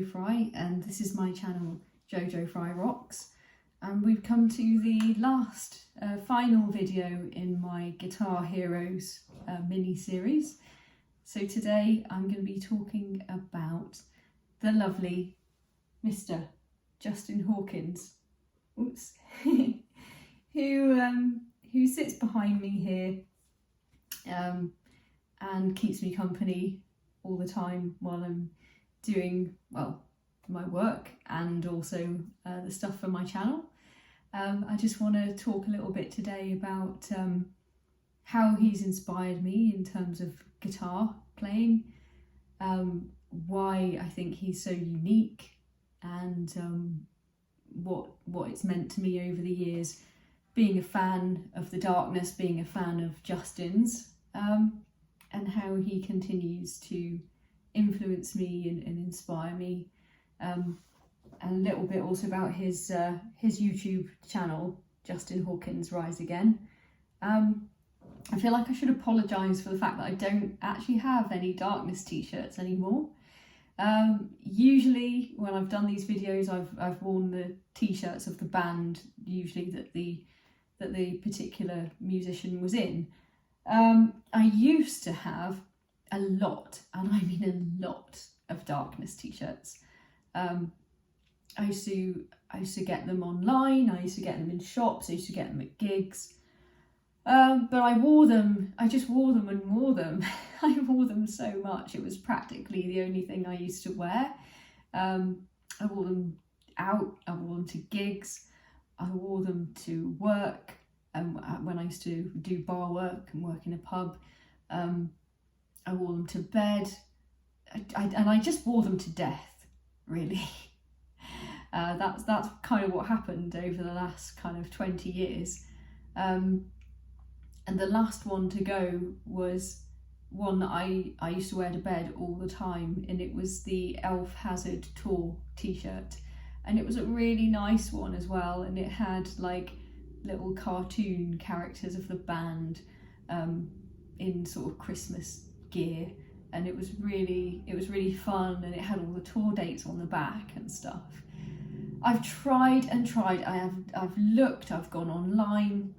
Jojo Fry, and this is my channel Jojo Fry Rocks, and we've come to the last final video in my Guitar Heroes mini-series. So today I'm going to be talking about the lovely Mr. Justin Hawkins, oops, who sits behind me here and keeps me company all the time while I'm doing, well, my work and also the stuff for my channel. I just want to talk a little bit today about how he's inspired me in terms of guitar playing, why I think he's so unique, and what it's meant to me over the years, being a fan of the darkness, being a fan of Justin's, and how he continues to influence me and inspire me, and a little bit also about his YouTube channel, Justin Hawkins Rise Again. I feel like I should apologise for the fact that I don't actually have any darkness t-shirts anymore. Usually when I've done these videos, I've worn the t-shirts of the band, usually that the particular musician was in. I used to have a lot, and I mean a lot, of darkness t-shirts. I used to get them online, I used to get them in shops, I used to get them at gigs. But I just wore them and wore them. I wore them so much, it was practically the only thing I used to wear. I wore them out, I wore them to gigs, I wore them to work, when I used to do bar work and work in a pub. I wore them to bed, and I just wore them to death, really. That's kind of what happened over the last kind of 20 years. And the last one to go was one that I used to wear to bed all the time, and it was the Elf Hazard Tour t-shirt. And it was a really nice one as well, and it had like little cartoon characters of the band in sort of Christmas gear, and it was really fun, and it had all the tour dates on the back and stuff. I've tried and tried, I've looked, I've gone online,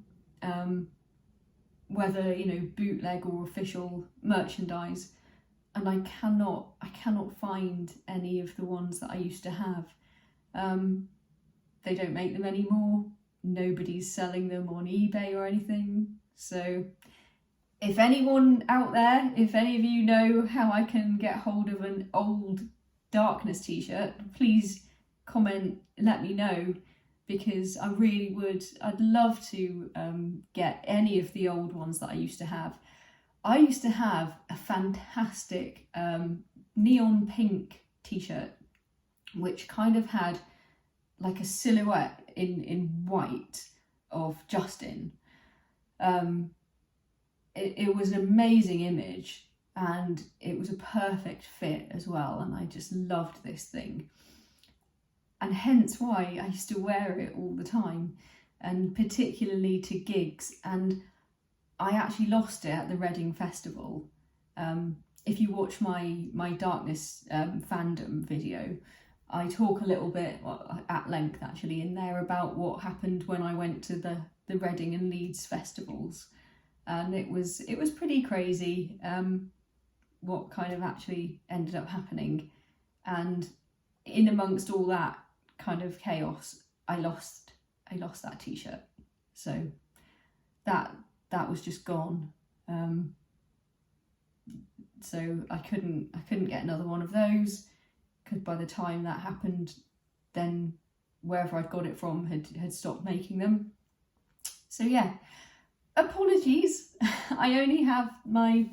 whether, you know, bootleg or official merchandise, and I cannot find any of the ones that I used to have. They don't make them anymore, nobody's selling them on eBay or anything. So if anyone out there, if any of you know how I can get hold of an old darkness t-shirt, please comment, let me know, because I really would, I'd love to get any of the old ones that I used to have. I used to have a fantastic neon pink t-shirt, which kind of had like a silhouette in white of Justin. It was an amazing image, and it was a perfect fit as well, and I just loved this thing, and hence why I used to wear it all the time, and particularly to gigs. And I actually lost it at the Reading Festival. If you watch my darkness fandom video, I talk a little bit, well, at length actually, in there about what happened when I went to the Reading and Leeds festivals. And it was pretty crazy what kind of actually ended up happening. And in amongst all that kind of chaos, I lost that t-shirt. So that was just gone. So I couldn't get another one of those, because by the time that happened, then wherever I'd got it from had stopped making them. So yeah, apologies. I only have my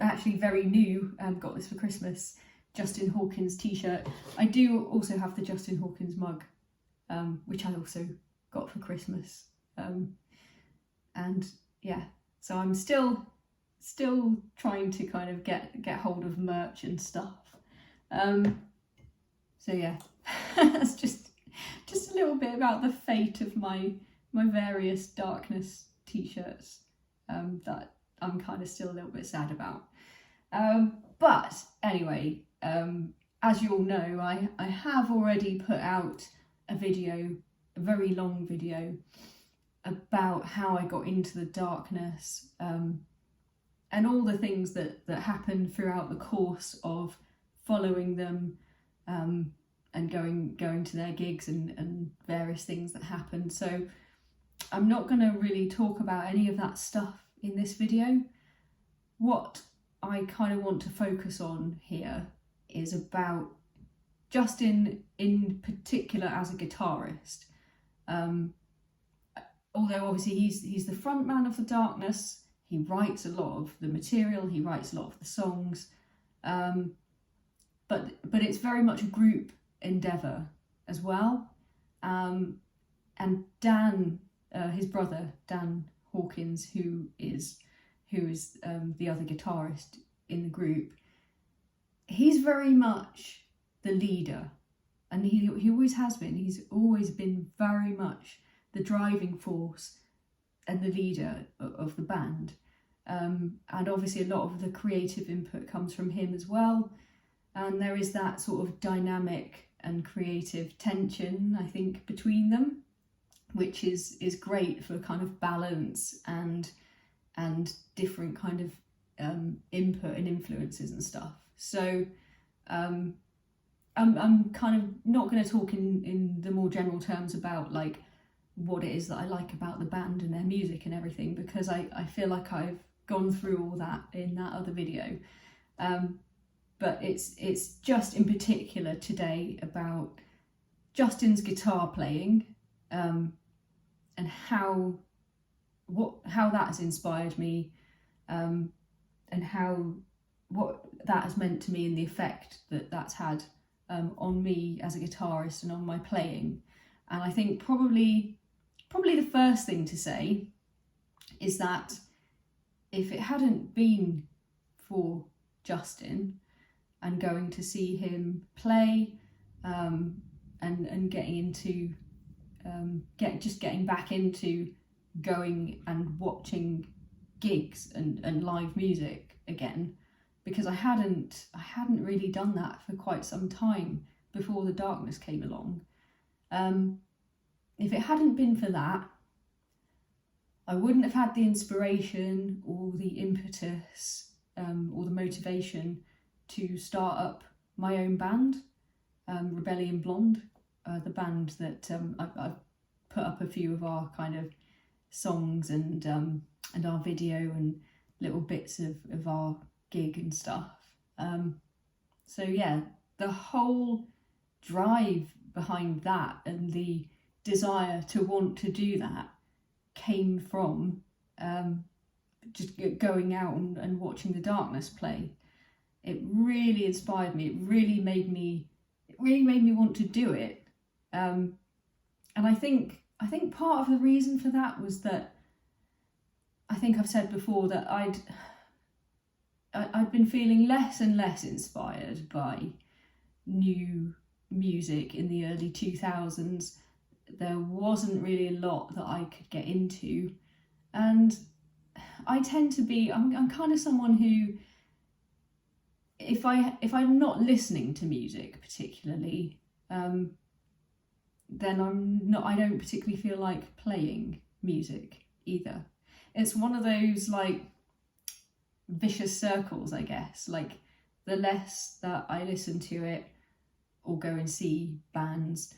actually very new, got this for Christmas, Justin Hawkins t-shirt. I do also have the Justin Hawkins mug, which I also got for Christmas. And yeah, so I'm still trying to kind of get hold of merch and stuff. So yeah, that's just a little bit about the fate of my various darkness t-shirts that I'm kind of still a little bit sad about. But anyway, as you all know, I have already put out a video, a very long video, about how I got into the darkness, and all the things that happened throughout the course of following them, and going to their gigs and various things that happened. So I'm not going to really talk about any of that stuff in this video. What I kind of want to focus on here is about Justin in particular as a guitarist. Although obviously he's the front man of the Darkness, he writes a lot of the material, he writes a lot of the songs, but it's very much a group endeavour as well. And Dan, his brother Dan Hawkins, who is the other guitarist in the group, he's very much the leader, and he always has been. He's always been very much the driving force and the leader of the band. And obviously a lot of the creative input comes from him as well. And there is that sort of dynamic and creative tension, I think, between them, which is great for kind of balance and different kind of input and influences and stuff. So I'm kind of not going to talk in the more general terms about like what it is that I like about the band and their music and everything, because I feel like I've gone through all that in that other video. But it's just in particular today about Justin's guitar playing, and how that has inspired me, and what that has meant to me and the effect that that's had on me as a guitarist and on my playing. And I think probably the first thing to say is that if it hadn't been for Justin and going to see him play, and getting into getting back into going and watching gigs and live music again, because I hadn't really done that for quite some time before the Darkness came along. If it hadn't been for that, I wouldn't have had the inspiration or the impetus, or the motivation to start up my own band, Rebellion Blonde, the band that I've put up a few of our kind of songs and our video and little bits of our gig and stuff. So yeah, the whole drive behind that and the desire to want to do that came from just going out and watching the Darkness play. It really inspired me. It really made me want to do it. And I think part of the reason for that was that I think I've said before that I'd been feeling less and less inspired by new music in the early 2000s. There wasn't really a lot that I could get into, and I tend to be, I'm kind of someone who, if I'm not listening to music particularly, then I don't particularly feel like playing music either. It's one of those like vicious circles, I guess. Like the less that I listen to it or go and see bands,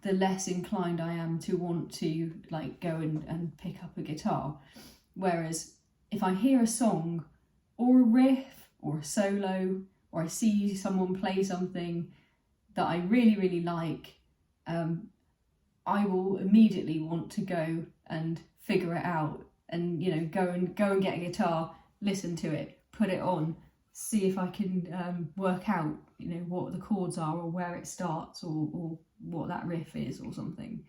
the less inclined I am to want to like go and pick up a guitar. Whereas if I hear a song or a riff or a solo, or I see someone play something that I really, really like, I will immediately want to go and figure it out and, you know, go and get a guitar, listen to it, put it on, see if I can work out, you know, what the chords are or where it starts or what that riff is or something.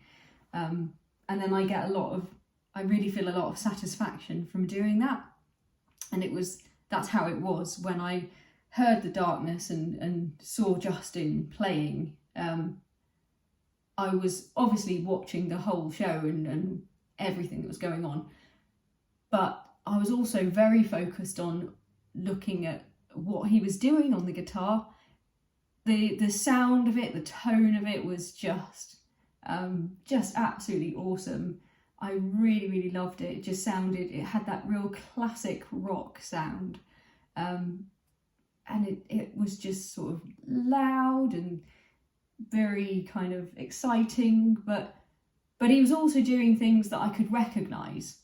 And then I really feel a lot of satisfaction from doing that. And that's how it was when I heard the Darkness and saw Justin playing. I was obviously watching the whole show and everything that was going on, but I was also very focused on looking at what he was doing on the guitar, the sound of it, the tone of it was just absolutely awesome. I really, really loved it. It just sounded, it had that real classic rock sound. And it was just sort of loud and very kind of exciting, but he was also doing things that I could recognise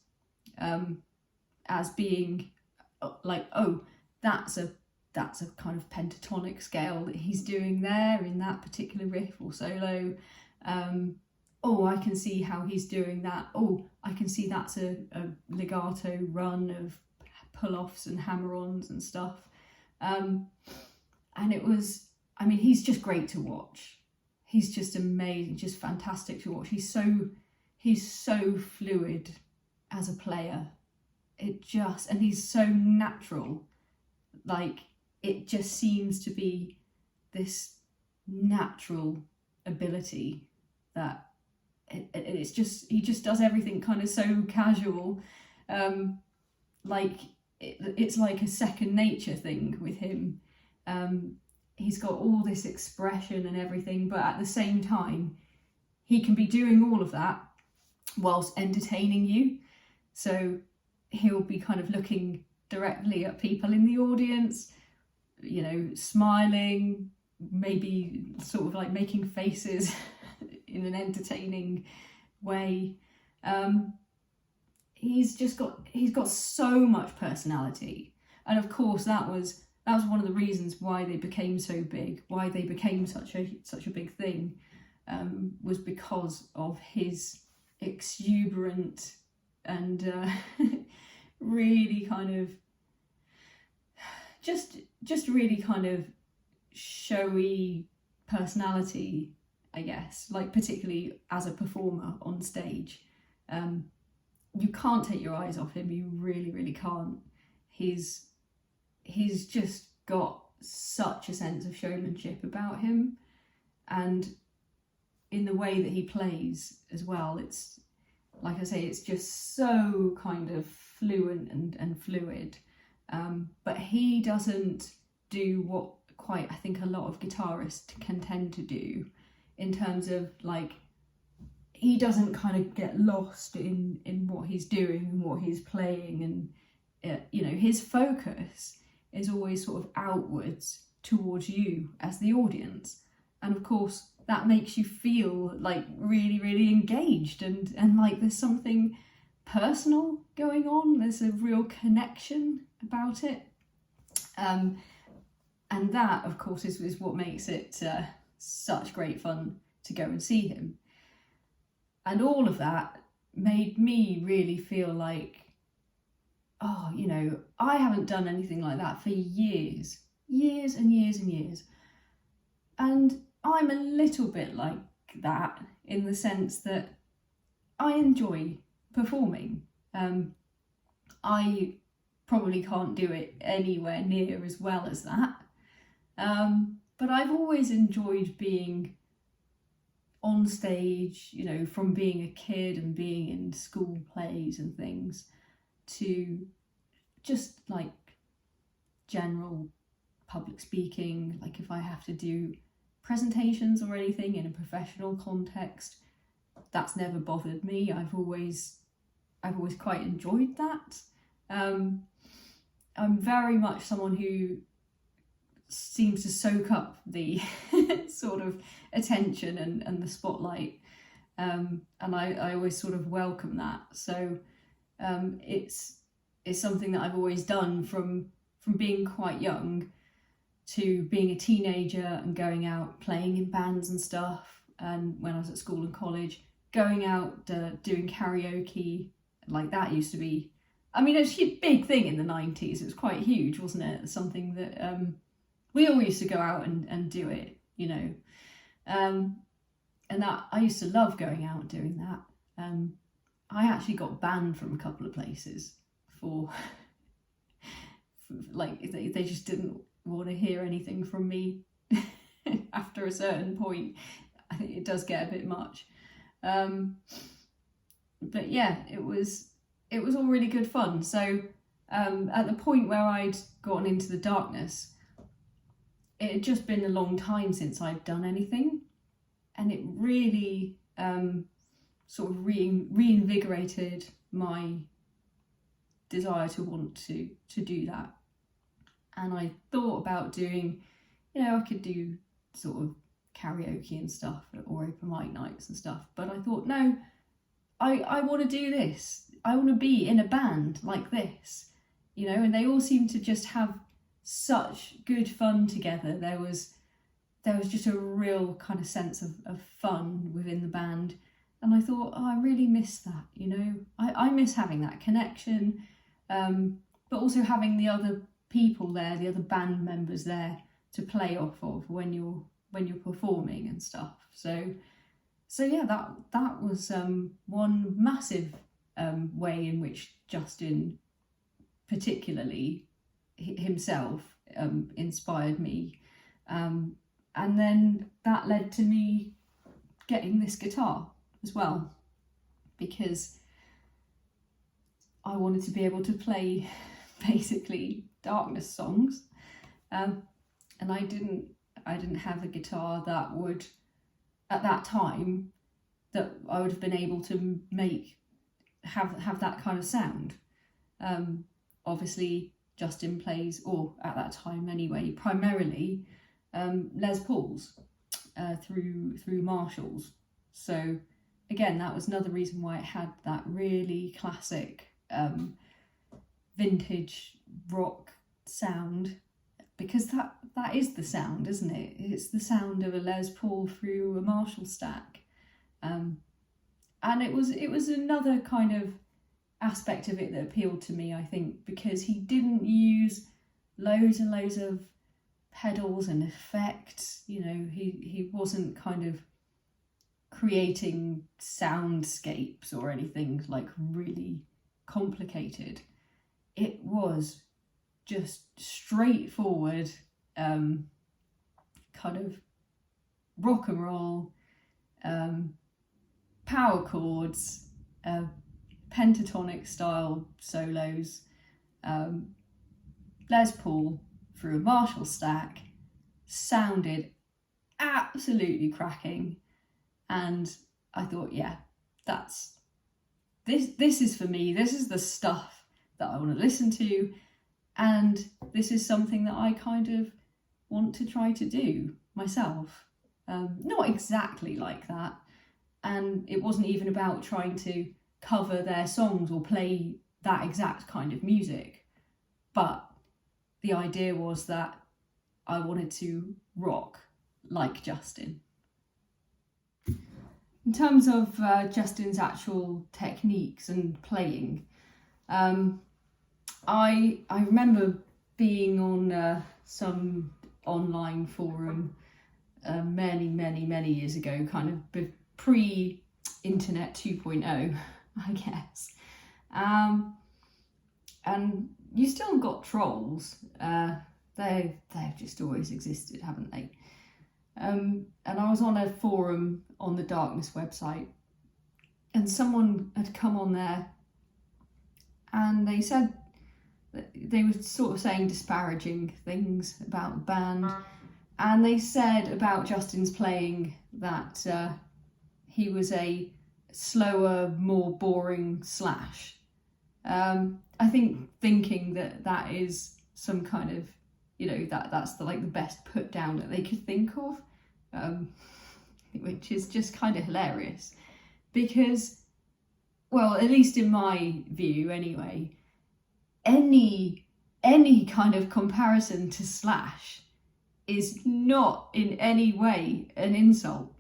as being like, oh, that's a kind of pentatonic scale that he's doing there in that particular riff or solo. Oh, I can see how he's doing that. Oh, I can see that's a legato run of pull-offs and hammer-ons and stuff. And it was, I mean, he's just great to watch. He's just amazing, just fantastic to watch. He's so fluid as a player. And he's so natural. Like, it just seems to be this natural ability that it's just, he just does everything kind of so casual. Like, it's like a second nature thing with him. He's got all this expression and everything, but at the same time, he can be doing all of that whilst entertaining you. So he'll be kind of looking directly at people in the audience, you know, smiling, maybe sort of like making faces in an entertaining way. He's got so much personality, and of course that was one of the reasons why they became so big, why they became such a big thing, was because of his exuberant and really kind of just really kind of showy personality, I guess, like particularly as a performer on stage. You can't take your eyes off him, you really, really can't. He's just got such a sense of showmanship about him, and in the way that he plays as well, it's, like I say, it's just so kind of fluent and fluid. But he doesn't do what quite, I think, a lot of guitarists can tend to do, in terms of like, he doesn't kind of get lost in what he's doing and what he's playing, and you know, his focus is always sort of outwards towards you as the audience, and of course that makes you feel like really, really engaged and like there's something personal going on. There's a real connection about it, and that of course is what makes it such great fun to go and see him. And all of that made me really feel like, oh, you know, I haven't done anything like that for years and years and years. And I'm a little bit like that, in the sense that I enjoy performing. I probably can't do it anywhere near as well as that. But I've always enjoyed being on stage, you know, from being a kid and being in school plays and things, to just like general public speaking. Like if I have to do presentations or anything in a professional context, that's never bothered me. I've always quite enjoyed that. I'm very much someone who seems to soak up the sort of attention and the spotlight, and I always sort of welcome that. So it's something that I've always done from being quite young to being a teenager and going out playing in bands and stuff, and when I was at school and college, going out doing karaoke. Like that used to be, I mean, it was a big thing in the 90s. It was quite huge, wasn't it? Something that we all used to go out and do it, you know. And that, I used to love going out and doing that. I actually got banned from a couple of places for like, they just didn't want to hear anything from me after a certain point. I think it does get a bit much. But yeah, it was all really good fun. So at the point where I'd gotten into the darkness, it had just been a long time since I'd done anything, and it really sort of reinvigorated my desire to want to do that. And I thought about doing, I could do sort of karaoke and stuff, or open mic nights and stuff, but I thought, no, I want to do this. I want to be in a band like this, and they all seem to just have such good fun together. There was just a real kind of sense of fun within the band, and I thought, I really miss that. I miss having that connection, but also having the other people there, the other band members there to play off of when you're performing and stuff. So yeah, that was one massive way in which Justin, particularly himself, inspired me, and then that led to me getting this guitar as well, because I wanted to be able to play basically Darkness songs, and I didn't have a guitar that would, at that time, that I would have been able to have that kind of sound. Obviously Justin plays, or at that time anyway, primarily Les Pauls through Marshalls. So again, that was another reason why it had that really classic vintage rock sound, because that is the sound, isn't it? It's the sound of a Les Paul through a Marshall stack, and it was another kind of aspect of it that appealed to me, I think, because he didn't use loads and loads of pedals and effects. He wasn't kind of creating soundscapes or anything like really complicated. It was just straightforward kind of rock and roll, power chords, pentatonic style solos, Les Paul through a Marshall stack, sounded absolutely cracking. And I thought, yeah, this is for me. This is the stuff that I want to listen to, and this is something that I kind of want to try to do myself. Not exactly like that, and it wasn't even about trying to cover their songs or play that exact kind of music, but the idea was that I wanted to rock like Justin. In terms of Justin's actual techniques and playing, I remember being on some online forum many years ago, kind of pre-internet 2.0, I guess. And you still got trolls. They've just always existed, haven't they? And I was on a forum on the Darkness website, and someone had come on there, and they said that they were sort of saying disparaging things about the band, and they said about Justin's playing that he was a slower, more boring Slash. I think thinking that is some kind of, that's the best put down that they could think of, which is just kind of hilarious, because, well, at least in my view anyway, any kind of comparison to Slash is not in any way an insult.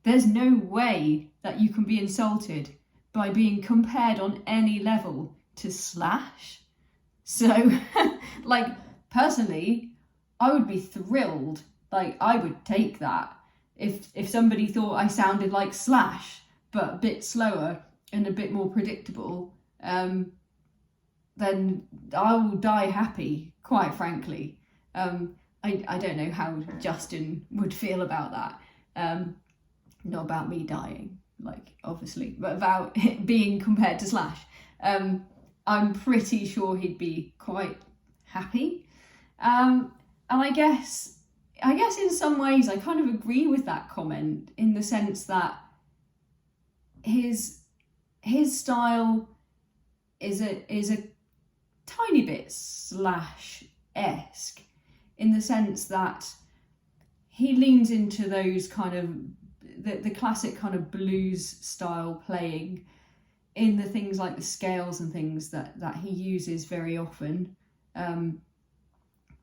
There's no way that you can be insulted by being compared on any level to Slash. So, personally, I would be thrilled. I would take that. If somebody thought I sounded like Slash, but a bit slower and a bit more predictable, then I will die happy, quite frankly. I don't know how Justin would feel about that. Not about me dying, obviously, but about it being compared to Slash. I'm pretty sure he'd be quite happy. And I guess I guess in some ways I kind of agree with that comment, in the sense that his style is a tiny bit Slash-esque, in the sense that he leans into those kind of the classic kind of blues style playing in the things like the scales and things that he uses very often.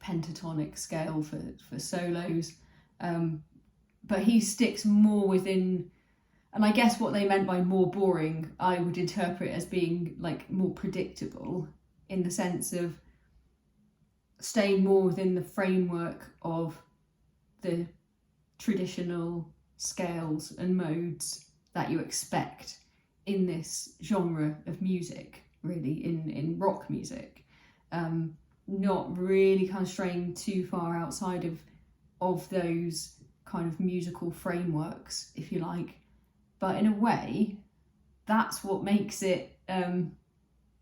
Pentatonic scale for solos, but he sticks more within, and I guess what they meant by more boring, I would interpret as being like more predictable, in the sense of staying more within the framework of the traditional scales and modes that you expect in this genre of music, really, in rock music. Not really kind of straying too far outside of those kind of musical frameworks, if you like. But in a way, that's what makes it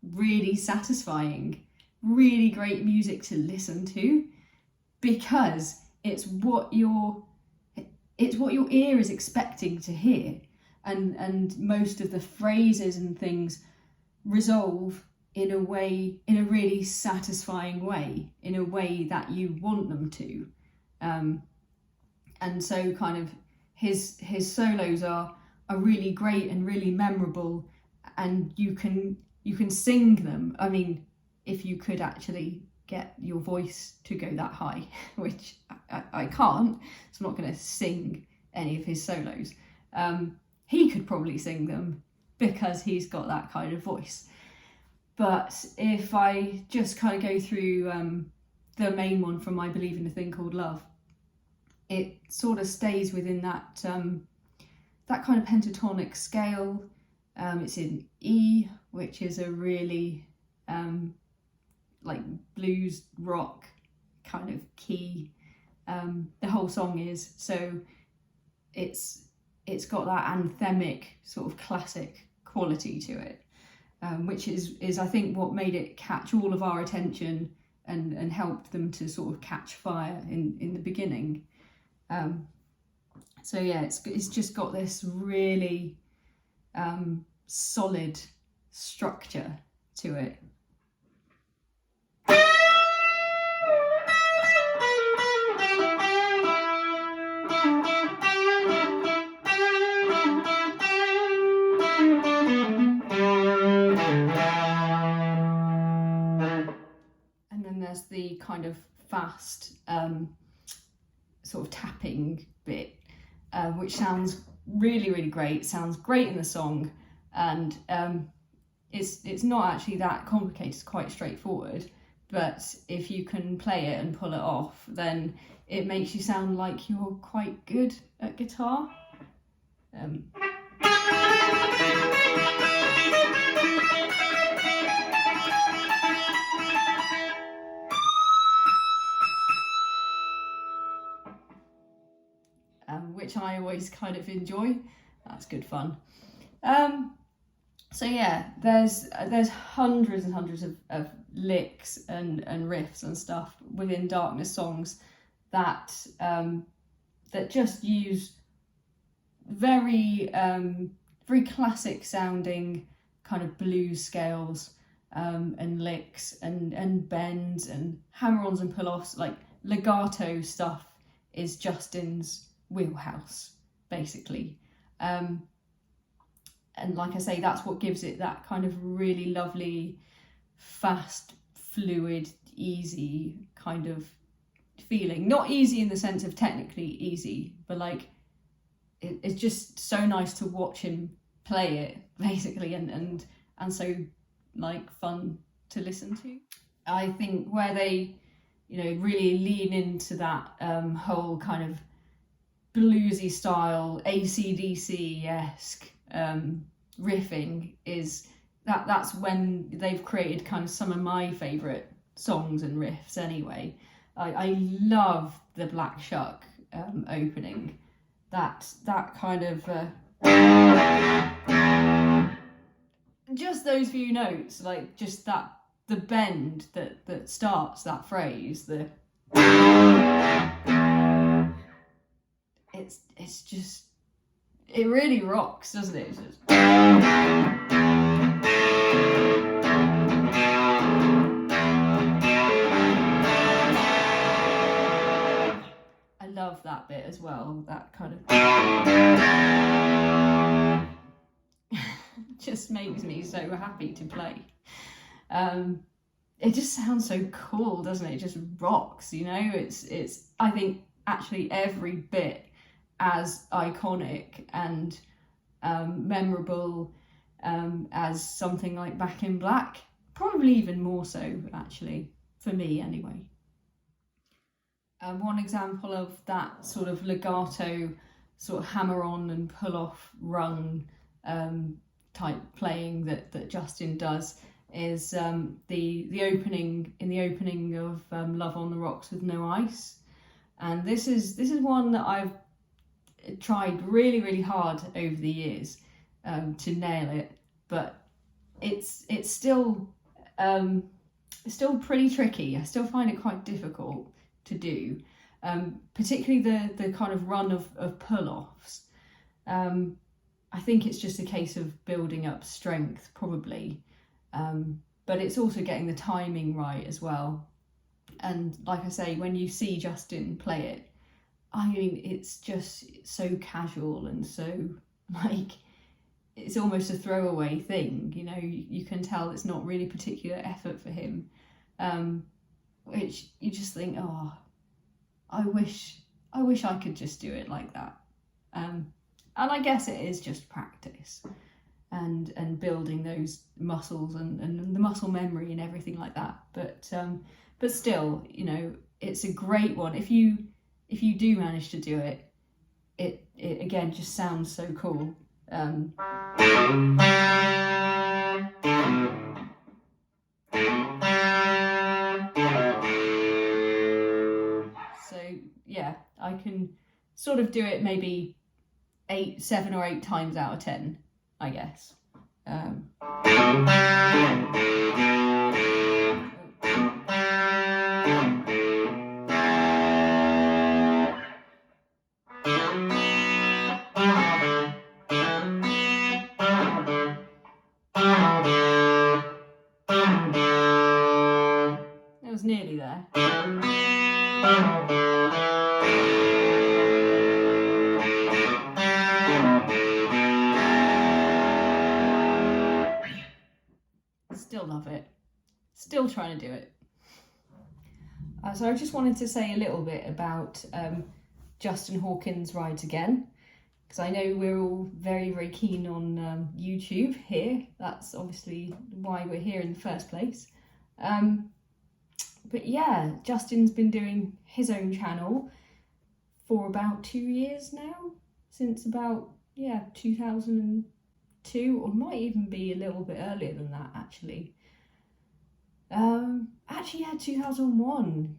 really satisfying, really great music to listen to, because it's what your ear is expecting to hear, and most of the phrases and things resolve in a really satisfying way, in a way that you want them to, and so kind of his solos are really great and really memorable, and you can sing them. I mean, if you could actually get your voice to go that high, which I can't, so I'm not going to sing any of his solos. He could probably sing them because he's got that kind of voice. But if I just kind of go through the main one from I Believe in a Thing Called Love, it sort of stays within that kind of pentatonic scale. It's in E, which is a really like blues rock kind of key. The whole song is, so it's got that anthemic sort of classic quality to it. Which is I think what made it catch all of our attention and helped them to sort of catch fire in the beginning. So yeah, it's just got this really solid structure to it. There's the kind of fast sort of tapping bit, which sounds really, really great. Sounds great in the song, and it's not actually that complicated. It's quite straightforward, but if you can play it and pull it off, then it makes you sound like you're quite good at guitar. Which I always kind of enjoy. That's good fun. So yeah, there's hundreds and hundreds of licks and riffs and stuff within Darkness songs that just use very very classic sounding kind of blues scales and licks and bends and hammer-ons and pull-offs. Like legato stuff is Justin's wheelhouse, basically. And like I say, that's what gives it that kind of really lovely, fast, fluid, easy kind of feeling. Not easy in the sense of technically easy, but like it's just so nice to watch him play it, basically, and so like fun to listen to. I think where they, really lean into that whole kind of bluesy style, AC/DC-esque riffing, is that's when they've created kind of some of my favourite songs and riffs anyway. I love the Black Shuck opening. That kind of just those few notes, like just that, the bend that starts that phrase, the it's just, it really rocks, doesn't it? It's just... I love that bit as well, that kind of just makes me so happy to play. It just sounds so cool, doesn't it? It just rocks, you know. It's I think actually every bit as iconic and memorable as something like Back in Black, probably even more so actually, for me anyway. One example of that sort of legato, sort of hammer on and pull off run type playing that Justin does is the opening of Love on the Rocks with No Ice, and this is one that I've tried really hard over the years to nail it, but it's still pretty tricky. I still find it quite difficult to do, particularly the kind of run of pull-offs. I think it's just a case of building up strength probably, but it's also getting the timing right as well. And like I say, when you see Justin play it, I mean, it's just so casual and so like, it's almost a throwaway thing, you know. You can tell it's not really particular effort for him, which you just think, oh, I wish I could just do it like that. And I guess it is just practice and building those muscles and the muscle memory and everything like that. But still, you know, it's a great one. If you do manage to do it, it again just sounds so cool. So yeah, I can sort of do it maybe 7 or 8 times out of 10, I guess. It was nearly there. Still love it. Still trying to do it. So I just wanted to say a little bit about Justin Hawkins Rides Again, because I know we're all very keen on YouTube here. That's obviously why we're here in the first place. But yeah, Justin's been doing his own channel for about 2 years now, since about 2002, or might even be a little bit earlier than that actually. 2001.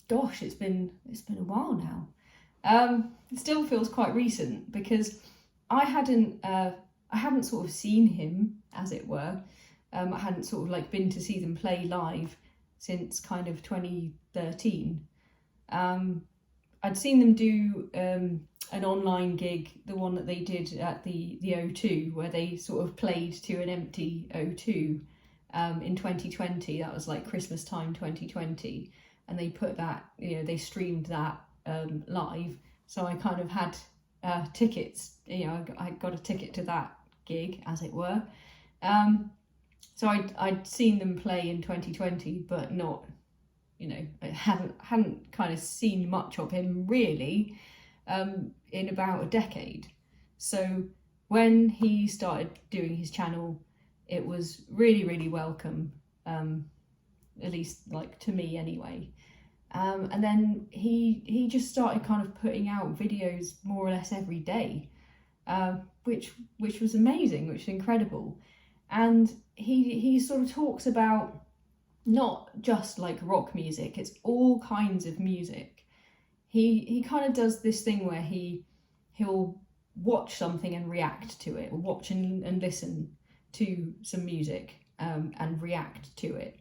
Gosh, it's been a while now. It still feels quite recent because I hadn't sort of seen him, as it were. I hadn't sort of like been to see them play live since kind of 2013. I'd seen them do an online gig, the one that they did at the O2, where they sort of played to an empty O2 in 2020. That was like Christmas time 2020, and they put that, you know, they streamed that live. So I kind of had tickets, you know, I got a ticket to that gig, as it were. So I'd seen them play in 2020, but not, you know, I hadn't kind of seen much of him really in about a decade. So when he started doing his channel, it was really welcome, at least like to me anyway. And then he just started kind of putting out videos more or less every day, which was amazing, which was incredible. And he sort of talks about not just like rock music, it's all kinds of music. He kind of does this thing where he'll watch something and react to it, or watch and listen to some music and react to it,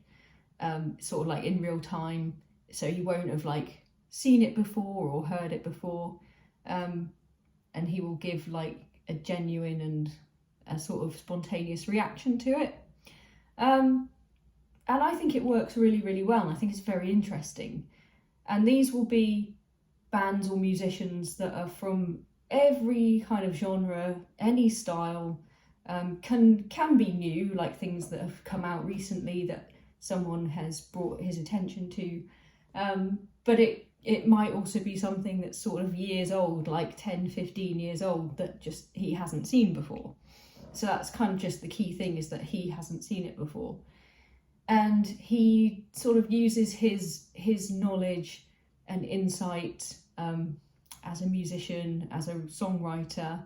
sort of like in real time. So he won't have like seen it before or heard it before, and he will give like a genuine and a sort of spontaneous reaction to it. And I think it works really, really well, and I think it's very interesting. And these will be bands or musicians that are from every kind of genre, any style, can be new, like things that have come out recently that someone has brought his attention to, but it might also be something that's sort of years old, like 10, 15 years old, that just he hasn't seen before. So that's kind of just the key thing, is that he hasn't seen it before. And he sort of uses his knowledge and insight as a musician, as a songwriter,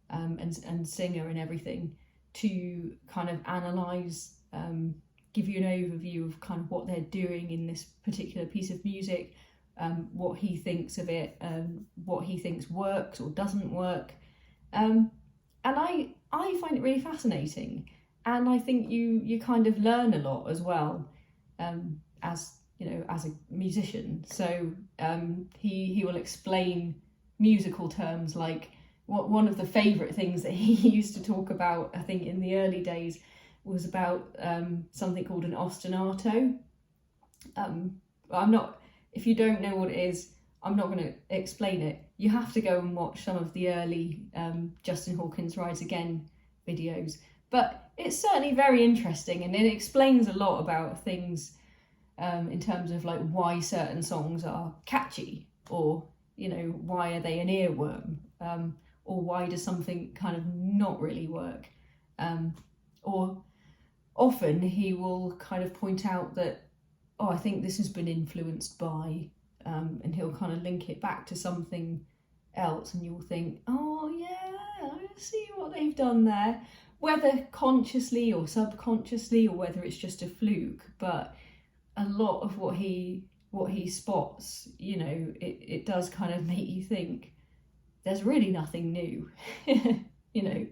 and singer and everything, to kind of analyse, give you an overview of kind of what they're doing in this particular piece of music, what he thinks of it, what he thinks works or doesn't work. And I find it really fascinating. And I think you kind of learn a lot as well, as you know, as a musician. So he will explain musical terms, like one of the favourite things that he used to talk about, I think in the early days, was about something called an ostinato. If you don't know what it is, I'm not going to explain it. You have to go and watch some of the early Justin Hawkins Rise Again videos. But it's certainly very interesting, and it explains a lot about things in terms of like why certain songs are catchy, or you know, why are they an earworm, or why does something kind of not really work, or often he will kind of point out that, oh, I think this has been influenced by, and he'll kind of link it back to something else, and you'll think, oh yeah, I see what they've done there, whether consciously or subconsciously, or whether it's just a fluke. But a lot of what he spots, you know, it does kind of make you think there's really nothing new. You know,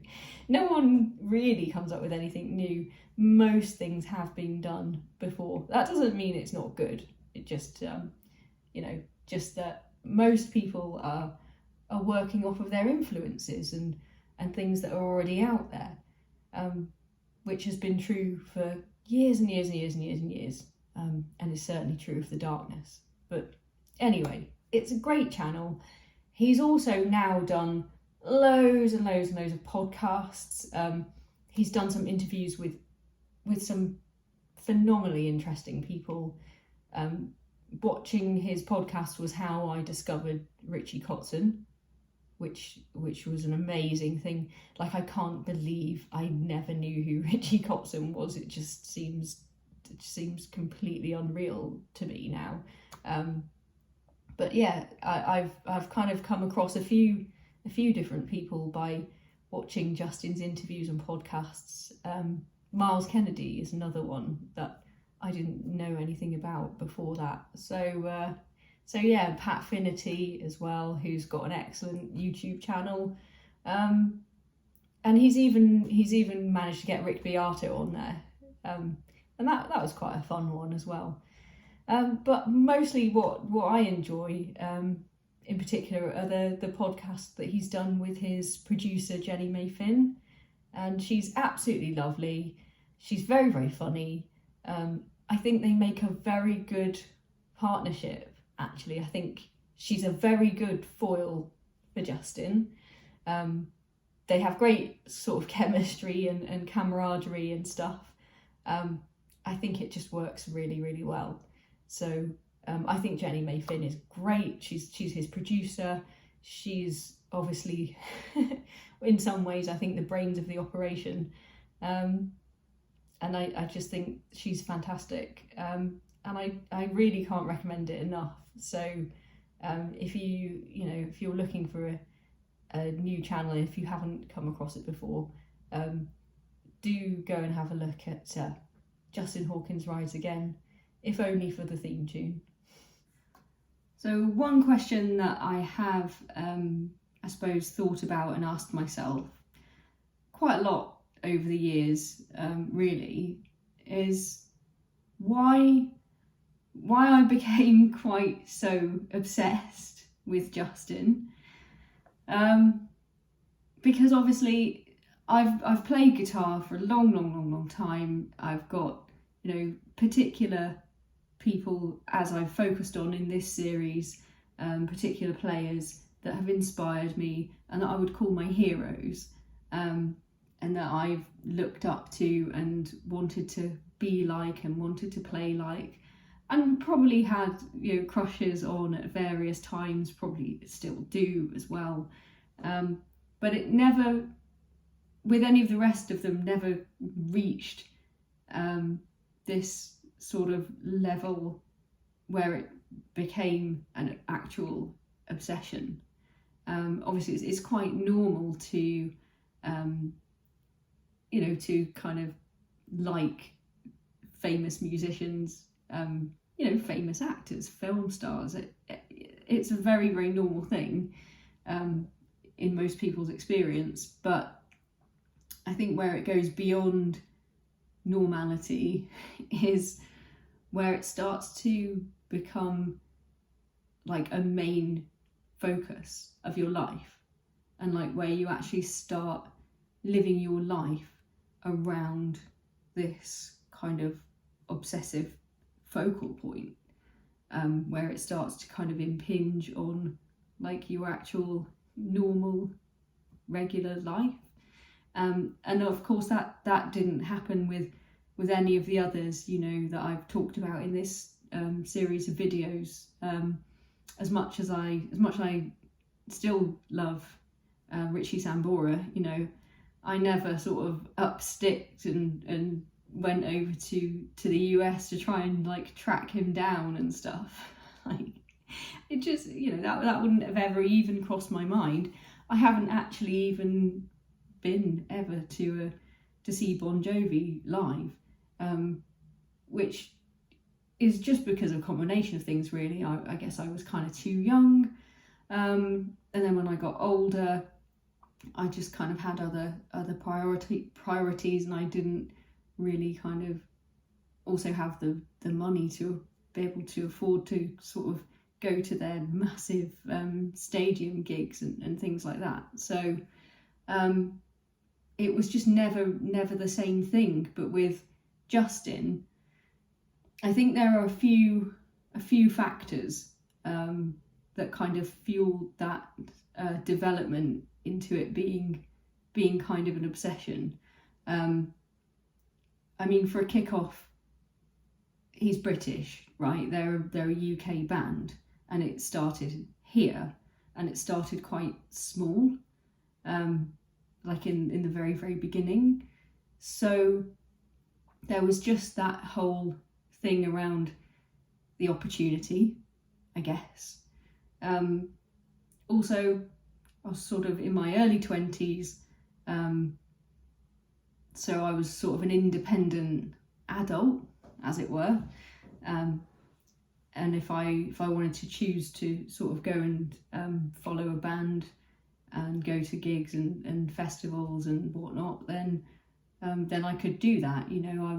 no one really comes up with anything new. Most things have been done before. That doesn't mean it's not good. It just, you know, just that most people are working off of their influences and things that are already out there, which has been true for years and years and years and years and years, and is certainly true of the darkness. But anyway, it's a great channel. He's also now done loads and loads and loads of podcasts. He's done some interviews with some phenomenally interesting people. Watching his podcast was how I discovered Richie Kotzen, which was an amazing thing. Like, I can't believe I never knew who Richie Kotzen was. It just seems completely unreal to me now. But yeah, I've kind of come across a few different people by watching Justin's interviews and podcasts. Miles Kennedy is another one that I didn't know anything about before that. So yeah, Pat Finnerty as well, who's got an excellent YouTube channel, and he's even managed to get Rick Beato on there, and that was quite a fun one as well. But mostly what I enjoy, in particular, are the podcasts that he's done with his producer Jenny May Finn, and she's absolutely lovely. She's very, very funny. I think they make a very good partnership, actually. I think she's a very good foil for Justin. They have great sort of chemistry and camaraderie and stuff. I think it just works really, really well. So I think Jenny May Finn is great. She's his producer. She's obviously, in some ways, I think the brains of the operation. And I just think she's fantastic. And I really can't recommend it enough. So if you're looking for a new channel, if you haven't come across it before, do go and have a look at Justin Hawkins Rise Again, if only for the theme tune. So one question that I have, I suppose, thought about and asked myself quite a lot over the years, really, is why why I became quite so obsessed with Justin. Because obviously I've played guitar for a long time. I've got, you know, particular people as I've focused on in this series, particular players that have inspired me and that I would call my heroes, and that I've looked up to and wanted to be like and wanted to play like, and probably had, you know, crushes on at various times, probably still do as well. But it never, with any of the rest of them, never reached this sort of level where it became an actual obsession. Obviously, it's quite normal to, you know, to kind of like famous musicians, you know, famous actors, film stars. It's a very normal thing in most people's experience, but I think where it goes beyond normality is where it starts to become like a main focus of your life, and like where you actually start living your life around this kind of obsessive focal point, where it starts to kind of impinge on like your actual normal regular life. And of course that didn't happen with any of the others, you know, that I've talked about in this series of videos. As much as I still love Richie Sambora, you know, I never sort of upsticked and went over to the US to try and like track him down and stuff. Like, it just, you know, that wouldn't have ever even crossed my mind. I haven't actually even been ever to see Bon Jovi live, which is just because of a combination of things, really. I guess I was kind of too young, and then when I got older, I just kind of had other priorities, and I didn't really kind of also have the money to be able to afford to sort of go to their massive stadium gigs and things like that. So it was just never the same thing. But with Justin, I think there are a few factors that kind of fueled that development into it being kind of an obsession. I mean, for a kickoff, he's British, right? They're a UK band, and it started here, and it started quite small, like in the very beginning. So there was just that whole thing around the opportunity, I guess. Also, I was sort of in my early 20s, so I was sort of an independent adult, as it were. And if I wanted to choose to sort of go and follow a band and go to gigs and festivals and whatnot, then I could do that. You know, I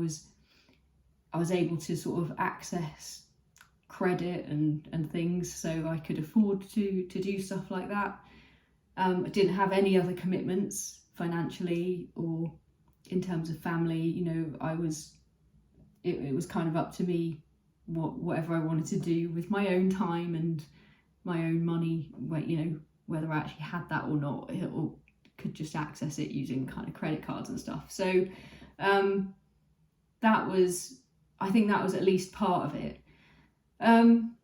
was able to sort of access credit and things, so I could afford to do stuff like that. I didn't have any other commitments financially or in terms of family. You know, it was kind of up to me whatever I wanted to do with my own time and my own money, you know, whether I actually had that or not, or could just access it using kind of credit cards and stuff. So I think that was at least part of it. And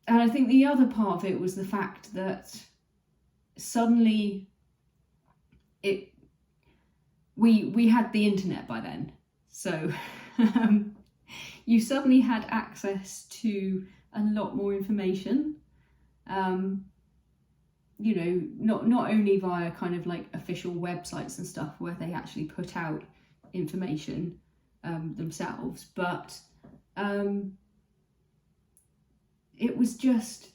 I think the other part of it was the fact that suddenly we had the internet by then. So you suddenly had access to a lot more information, you know, not only via kind of like official websites and stuff where they actually put out information themselves, but there was just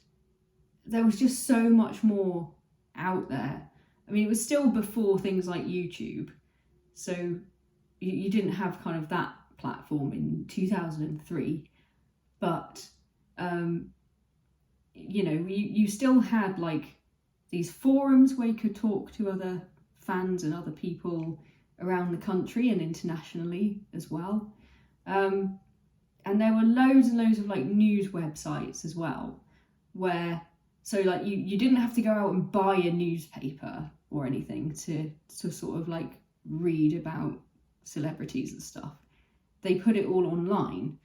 so much more out there. I mean, it was still before things like YouTube, so you didn't have kind of that platform in 2003, but you know, you still had like these forums where you could talk to other fans and other people around the country and internationally as well. And there were loads and loads of like news websites as well, where so like you didn't have to go out and buy a newspaper or anything to sort of like read about celebrities and stuff. They put it all online,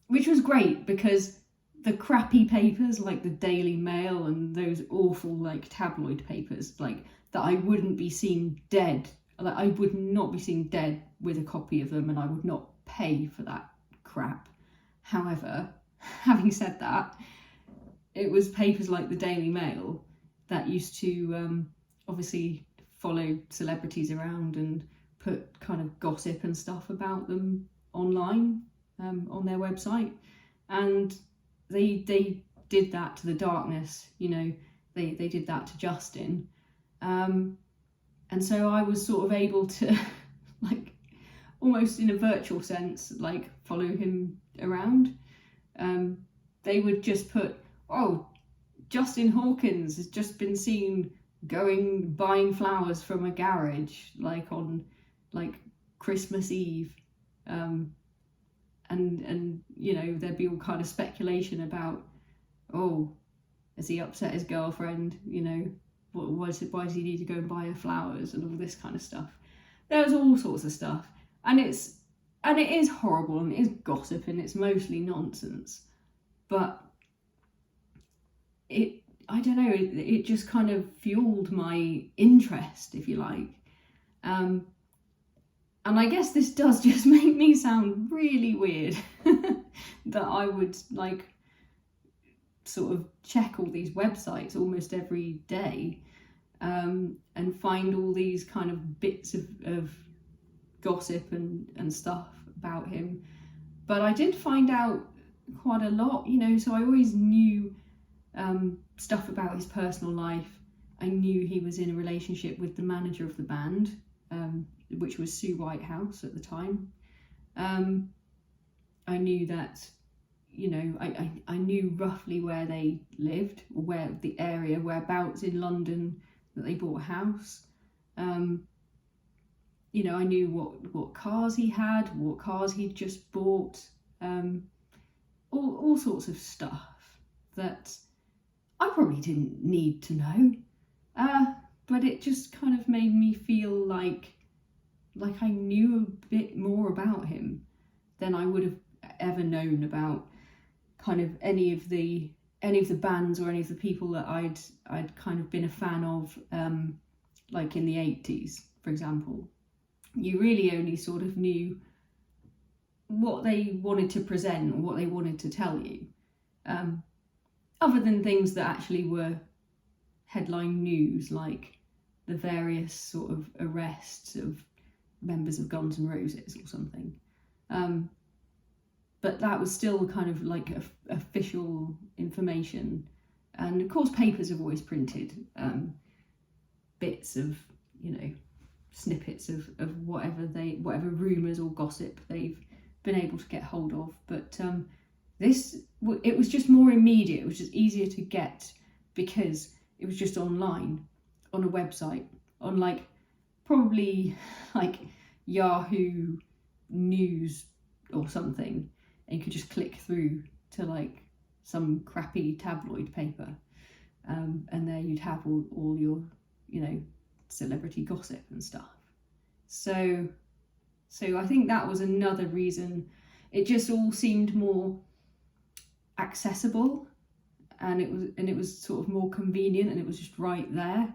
which was great because the crappy papers like the Daily Mail and those awful like tabloid papers like that I wouldn't be seen dead. Like I would not be seen dead with a copy of them, and I would not pay for that crap. However, having said that, it was papers like the Daily Mail that used to obviously follow celebrities around and put kind of gossip and stuff about them online on their website, and they did that to the darkness. You know, they did that to Justin, and so I was sort of able to like almost in a virtual sense like follow him around. They would just put, oh, Justin Hawkins has just been seen buying flowers from a garage like on like Christmas Eve, and you know, there'd be all kind of speculation about, oh, has he upset his girlfriend, you know, why does he need to go and buy her flowers and all this kind of stuff. There was all sorts of stuff, and it is horrible and it is gossip and it's mostly nonsense, but I don't know, it just kind of fueled my interest, if you like. And I guess this does just make me sound really weird that I would like sort of check all these websites almost every day, and find all these kind of bits of gossip and stuff about him. But I did find out quite a lot, you know, so I always knew stuff about his personal life. I knew he was in a relationship with the manager of the band, which was Sue Whitehouse at the time. I knew that, you know, I knew roughly where they lived, or where the area, whereabouts in London that they bought a house. You know, I knew what cars he had, what cars he'd just bought, all sorts of stuff that I probably didn't need to know, but it just kind of made me feel like I knew a bit more about him than I would have ever known about kind of any of the bands or any of the people that I'd kind of been a fan of, like in the 80s, for example. You really only sort of knew what they wanted to present or what they wanted to tell you, other than things that actually were headline news, like the various sort of arrests of members of Guns N' Roses or something. But that was still kind of like official information. And of course papers have always printed bits of, you know, snippets of whatever rumours or gossip they've been able to get hold of. But it was just more immediate, it was just easier to get because it was just online, on a website, on like probably like Yahoo News or something, and you could just click through to like some crappy tabloid paper, and there you'd have all your, you know, celebrity gossip and stuff. So I think that was another reason. It just all seemed more accessible, and it was sort of more convenient, and it was just right there.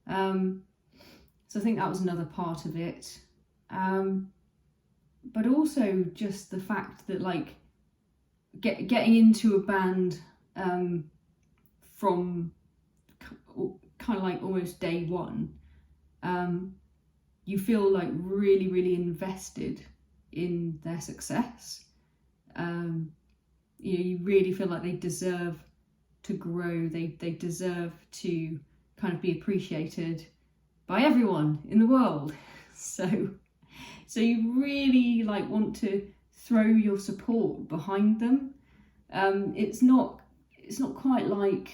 So I think that was another part of it. But also just the fact that like getting into a band from kind of like almost day one, you feel like really, really invested in their success. You know, you really feel like they deserve to grow. They deserve to kind of be appreciated by everyone in the world. So you really like want to throw your support behind them. It's not quite like,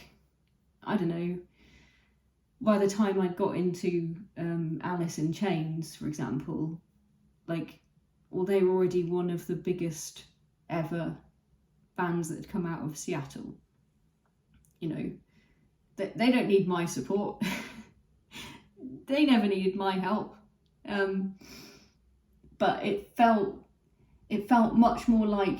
I don't know, by the time I got into Alice in Chains, for example, like, well, they were already one of the biggest ever bands that had come out of Seattle. You know, they don't need my support. They never needed my help. But it felt much more like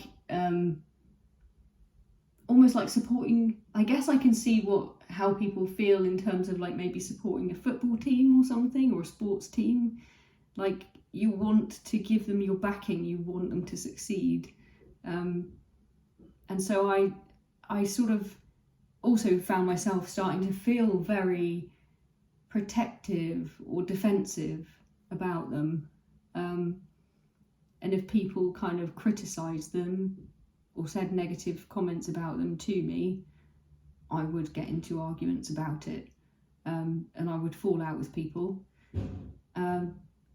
almost like supporting. I guess I can see how people feel in terms of like maybe supporting a football team or something, or a sports team. Like, you want to give them your backing, you want them to succeed. And so I sort of also found myself starting to feel very protective or defensive about them. And if people kind of criticised them or said negative comments about them to me, I would get into arguments about it, and I would fall out with people.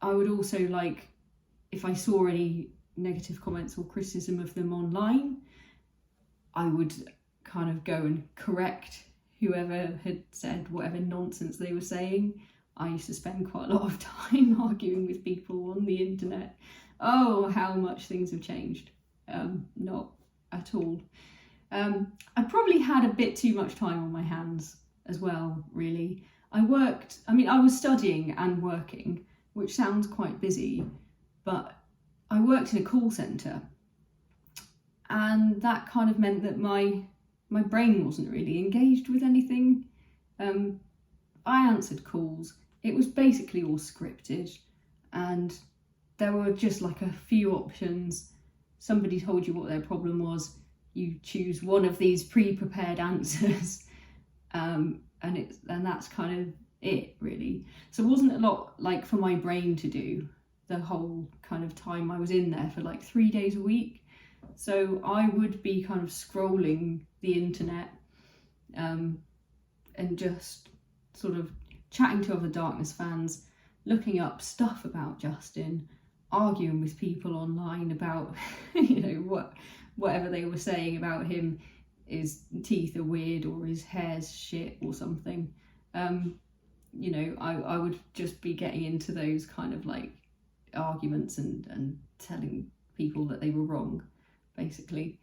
I would also, like, if I saw any negative comments or criticism of them online, I would kind of go and correct whoever had said whatever nonsense they were saying. I used to spend quite a lot of time arguing with people on the internet. Oh, how much things have changed. Not at all. I probably had a bit too much time on my hands as well, really. I was studying and working, which sounds quite busy, but I worked in a call centre, and that kind of meant that my brain wasn't really engaged with anything. I answered calls. It was basically all scripted, and there were just like a few options. Somebody told you what their problem was. You choose one of these pre-prepared answers, and that's kind of it, really. So it wasn't a lot like for my brain to do the whole kind of time I was in there for like 3 days a week. So I would be kind of scrolling the internet, and just sort of chatting to other Darkness fans, looking up stuff about Justin, arguing with people online about whatever they were saying about him. His teeth are weird, or his hair's shit, or something. I would just be getting into those kind of like arguments and telling people that they were wrong, basically.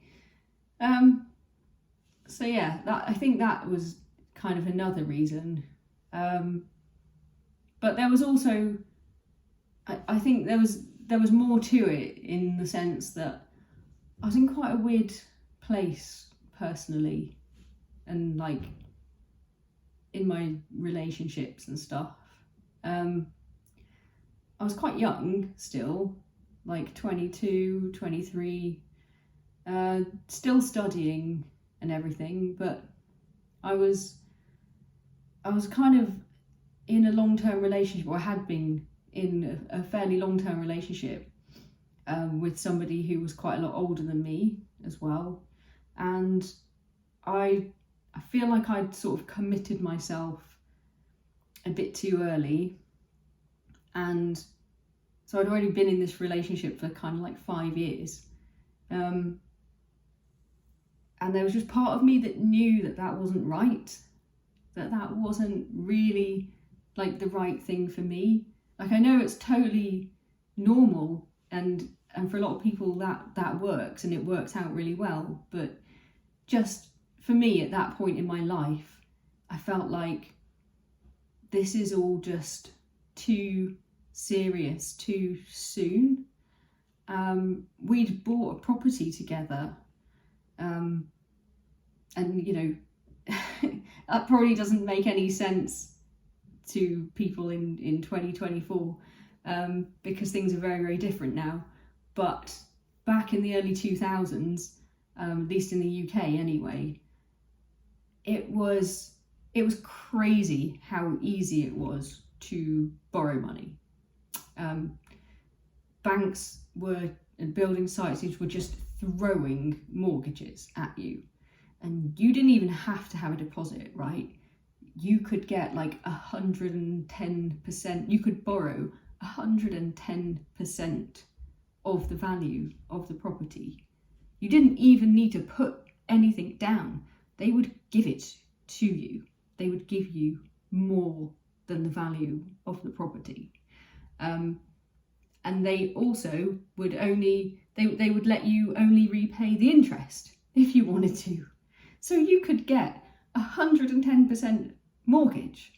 So yeah, I think that was kind of another reason. But there was also, I think there was more to it, in the sense that I was in quite a weird place personally, and like in my relationships and stuff. I was quite young still, like 22, 23, still studying and everything, but I was kind of in a long-term relationship, or I had been in a fairly long-term relationship with somebody who was quite a lot older than me as well. And I feel like I'd sort of committed myself a bit too early. And so I'd already been in this relationship for kind of like 5 years. And there was just part of me that knew that wasn't right, that wasn't really like the right thing for me. Like, I know it's totally normal, and for a lot of people that works, and it works out really well, but just for me at that point in my life, I felt like this is all just too serious too soon. We'd bought a property together, and that probably doesn't make any sense to people in 2024, because things are very, very different now. But back in the early 2000s, at least in the UK anyway, it was crazy how easy it was to borrow money. Banks and building sites were just throwing mortgages at you, and you didn't even have to have a deposit, right? You could get like 110%, you could borrow 110% of the value of the property. You didn't even need to put anything down. They would give it to you. They would give you more than the value of the property. And they also would they would let you only repay the interest if you wanted to. So you could get 110% mortgage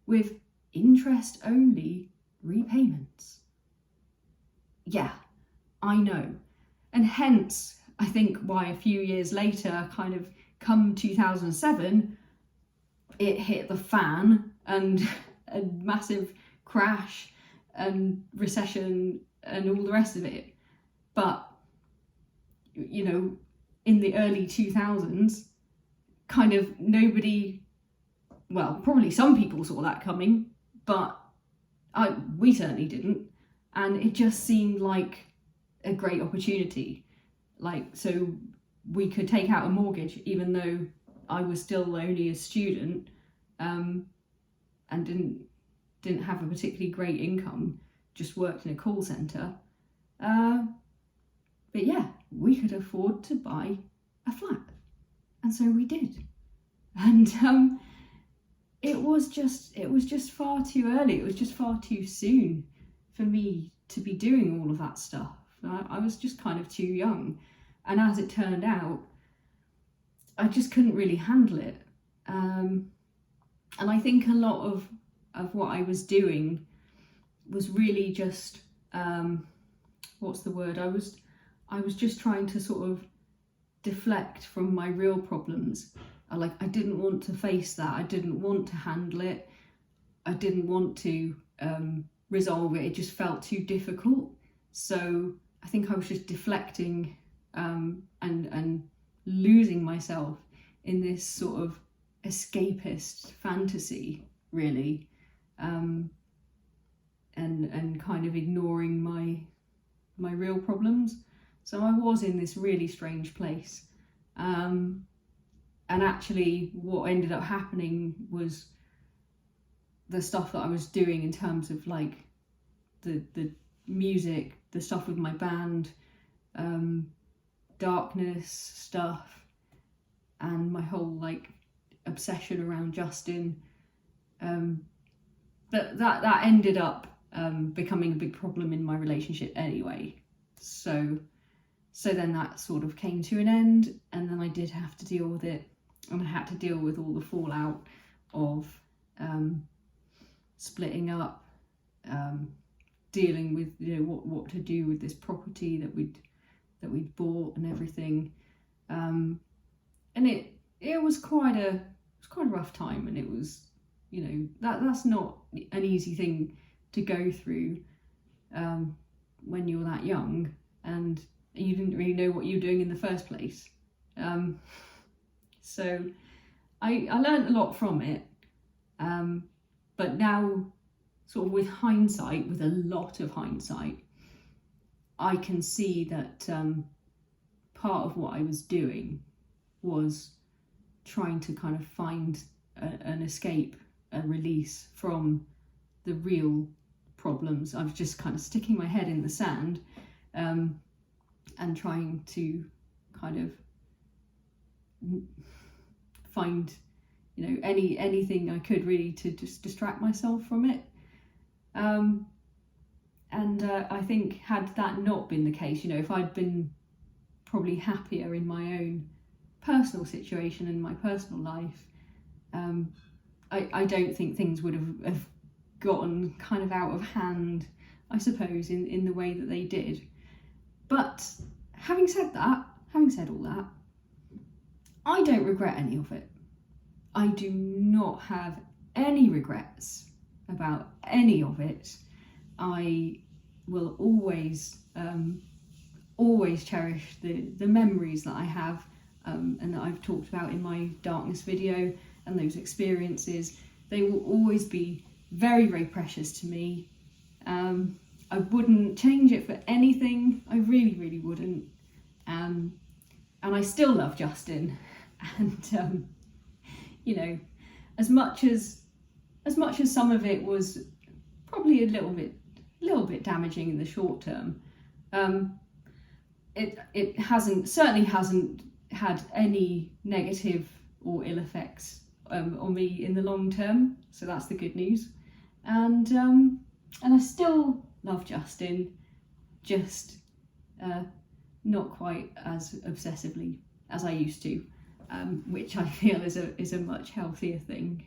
with interest only repayments. Yeah, I know. And hence, I think why a few years later, kind of come 2007, it hit the fan and a massive crash and recession and all the rest of it. But, you know, in the early 2000s, kind of nobody, well, probably some people saw that coming, but we certainly didn't. And it just seemed like a great opportunity. Like, so we could take out a mortgage even though I was still only a student, and didn't have a particularly great income, just worked in a call centre. But yeah, we could afford to buy a flat. And so we did. And it was just far too early. It was just far too soon for me to be doing all of that stuff. I was just kind of too young. And as it turned out, I just couldn't really handle it. And I think a lot of what I was doing was really just, what's the word? I was just trying to sort of deflect from my real problems. I didn't want to face that. I didn't want to handle it. I didn't want to resolve it. It just felt too difficult. So I think I was just deflecting and losing myself in this sort of escapist fantasy, really, and kind of ignoring my real problems. So I was in this really strange place. And actually what ended up happening was the stuff that I was doing in terms of like the music, the stuff with my band, darkness stuff, and my whole like obsession around Justin, that ended up becoming a big problem in my relationship anyway. So then that sort of came to an end, and then I did have to deal with it, and I had to deal with all the fallout of splitting up, dealing with, you know, what to do with this property that we'd bought and everything, and it was quite a rough time, and it was, you know, that's not an easy thing to go through when you're that young and you didn't really know what you were doing in the first place. So I learned a lot from it, but now, sort of with hindsight, with a lot of hindsight, I can see that part of what I was doing was trying to kind of find an escape, a release from the real problems. I was just kind of sticking my head in the sand, and trying to kind of find, you know, anything I could really to just distract myself from it. And I think had that not been the case, you know, if I'd been probably happier in my own personal situation and my personal life, I don't think things would have gotten kind of out of hand, I suppose, in the way that they did. But having said all that, I don't regret any of it. I do not have any regrets about any of it. I will always cherish the memories that I have, and that I've talked about in my darkness video, and those experiences. They will always be very, very precious to me. I wouldn't change it for anything. I really, really wouldn't. And I still love Justin. And you know, as much as some of it was probably a little bit damaging in the short term, It certainly hasn't had any negative or ill effects on me in the long term, so that's the good news. And I still love Justin, just not quite as obsessively as I used to, which I feel is a much healthier thing.